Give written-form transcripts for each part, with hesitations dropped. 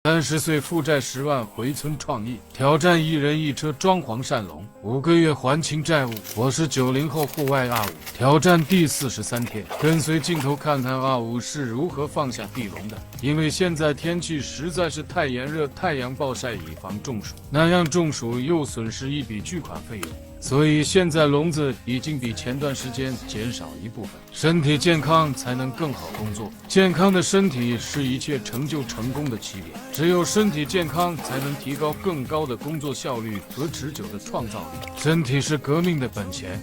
30岁负债10万回村创业，挑战1人1车装潢善龙，5个月还清债务。我是90后户外阿五，挑战第43天，跟随镜头看看阿五是如何放下地笼的。因为现在天气实在是太炎热，太阳暴晒以防中暑，那样中暑又损失一笔巨款费用。所以现在笼子已经比前段时间减少一部分，身体健康才能更好工作。健康的身体是一切成就成功的起点，只有身体健康，才能提高更高的工作效率和持久的创造力。身体是革命的本钱。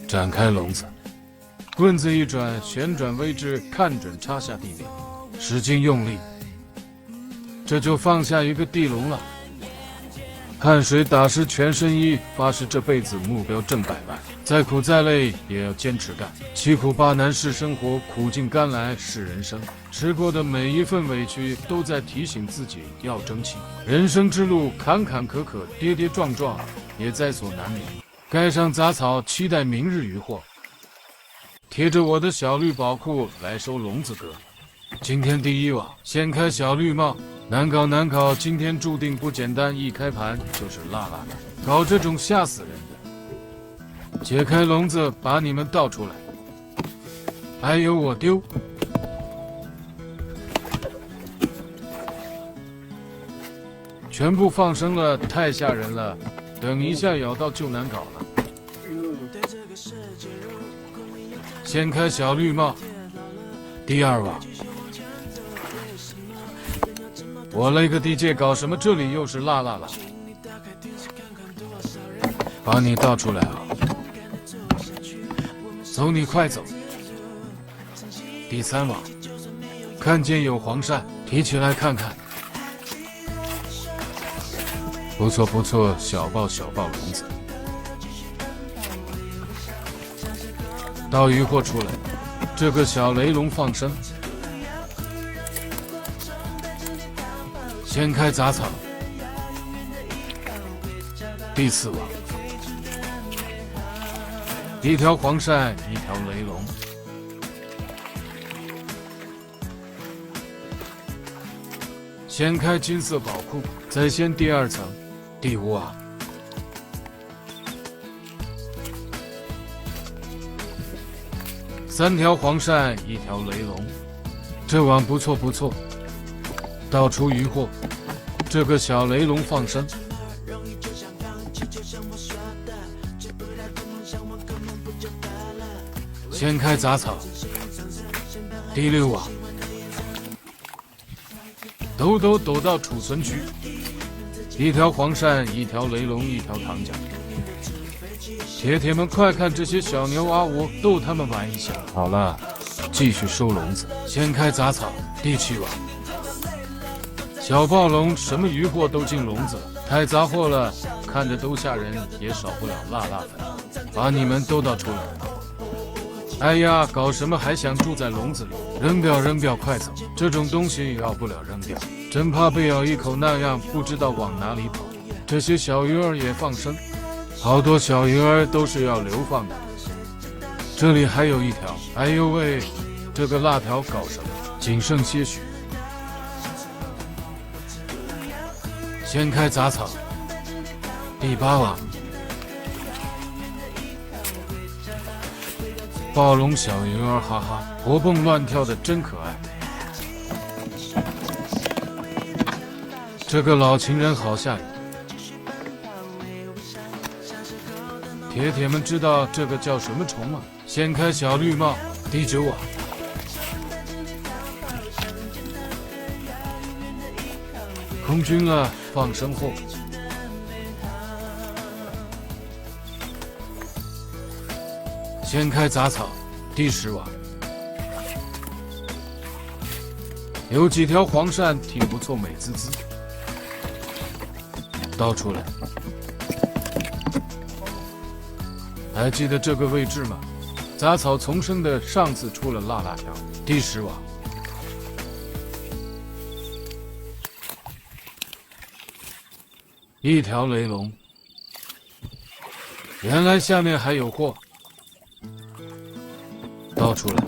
展开笼子，棍子一转，旋转位置看准插下地面，使劲用力，这就放下一个地笼了。汗水打湿全身衣，发誓这辈子目标挣100万，再苦再累也要坚持干。7苦8难是生活，苦尽甘来是人生。吃过的每一份委屈，都在提醒自己要争气。人生之路坎坎坷坷，跌跌撞撞，也在所难免。盖上杂草，期待明日渔获。贴着我的小绿宝库来收笼子哥。今天第1网，掀开小绿帽。难搞难搞，今天注定不简单，一开盘就是辣辣的，搞这种吓死人的。解开笼子，把你们倒出来，还有我丢。全部放生了，太吓人了，等一下咬到就难搞了。掀开小绿帽，第2网。我勒个 DJ 搞什么？这里又是辣辣了，把你倒出来啊！走你快走！第3网，看见有黄鳝，提起来看看。不错不错，小爆笼子。倒渔获出来，这个小雷龙放生。掀开杂草，第4网，一条黄鳝，一条雷龙。掀开金色宝库，再掀第2层，第5网，3条黄鳝，一条雷龙。这网不错不错。倒出渔获，这个小雷龙放生。掀开杂草，第6网，抖到储存区，一条黄鳝，一条雷龙，一条糖浆。铁们快看这些小牛阿五，逗他们玩一下。好了，继续收笼子。掀开杂草，第7网。小暴龙，什么渔获都进笼子了，太杂货了，看着都吓人，也少不了辣辣粉，把你们都倒出来。哎呀，搞什么还想住在笼子里？扔掉，快走！这种东西要不了扔掉，真怕被咬一口，那样不知道往哪里跑。这些小鱼儿也放生，好多小鱼儿都是要流放的。这里还有一条，哎呦喂，这个辣条搞什么？仅剩些许。掀开杂草，第8网，暴龙小鱼儿，哈哈，活蹦乱跳的真可爱。这个老情人好吓人。铁们知道这个叫什么虫吗？掀开小绿帽，第9网。空军了，放生货。掀开杂草，第10网。有几条黄鳝挺不错，美滋滋。倒出来。还记得这个位置吗？杂草丛生的，上次出了辣条。第10网。一条雷龙，原来下面还有货，倒出来。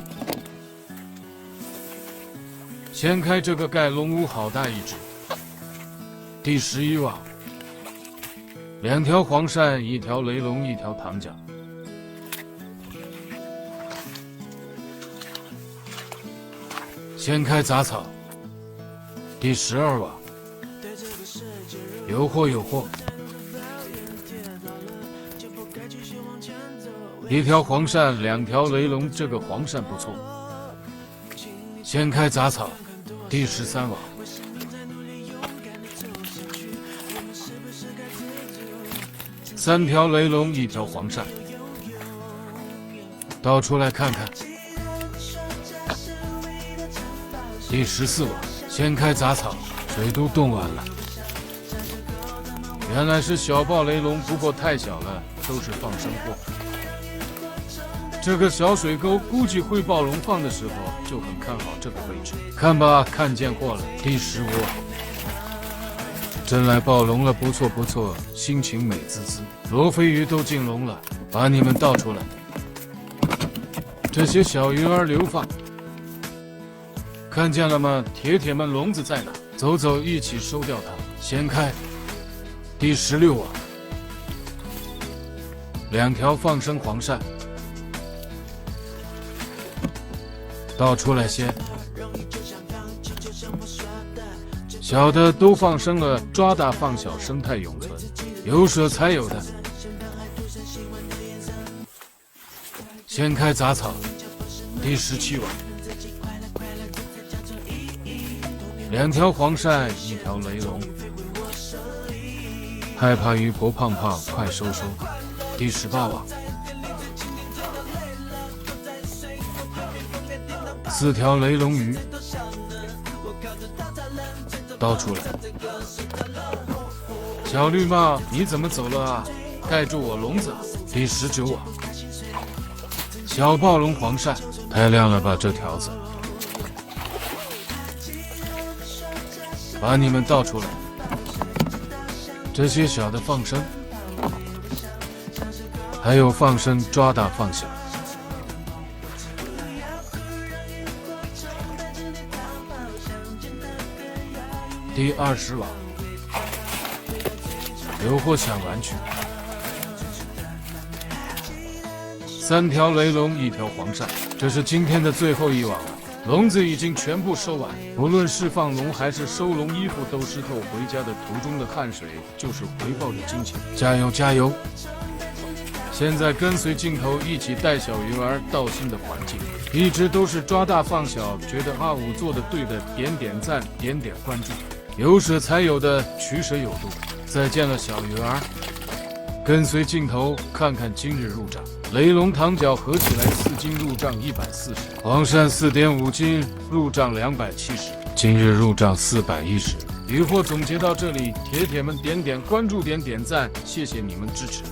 掀开这个盖龙屋，好大一只，第11网，2条黄鳝，1条雷龙，1条唐角。掀开杂草，第12网，有货有货，1条黄鳝，2条雷龙，这个黄鳝不错。掀开杂草，第13网，3条雷龙，1条黄鳝，倒出来看看。第14网，掀开杂草，水都冻完了。原来是小豹雷龙，不过太小了，都是放生货。这个小水沟估计会暴龙，放的时候就很看好这个位置。看吧，看见货了。第15网，真来暴龙了，不错不错，心情美滋滋。罗非鱼都进笼了，把你们倒出来。这些小鱼儿流放。看见了吗？铁铁们，笼子在哪？走走，一起收掉它。掀开，第16网，2条放生黄鳝，倒出来先。小的都放生了，抓大放小，生态永存，有舍才有的。掀开杂草，第17网。2条黄鳝，1条雷龙，害怕鱼婆胖胖，快收收。第18网，4条雷龙鱼，倒出来。小绿帽，你怎么走了啊？盖住我笼子。第19网，小暴龙黄鳝，太亮了吧这条子。把你们倒出来，这些小的放生，还有放生抓大放小。第20网，有货抢完去。3条雷龙，1条黄鳝，这是今天的最后一网了。笼子已经全部收完，不论是放笼还是收笼，衣服都湿透，回家的途中的汗水就是回报的金钱。加油加油！现在跟随镜头一起带小鱼儿到新的环境，一直都是抓大放小，觉得阿五做的对的，点点赞，点点关注，有舍才有的，取舍有度。再见了小鱼儿，跟随镜头看看今日入账。雷龙唐角合起来4斤，入账140；黄鳝4.5斤，入账270。今日入账410。渔获总结到这里，铁铁们点点关注，点点赞，谢谢你们支持。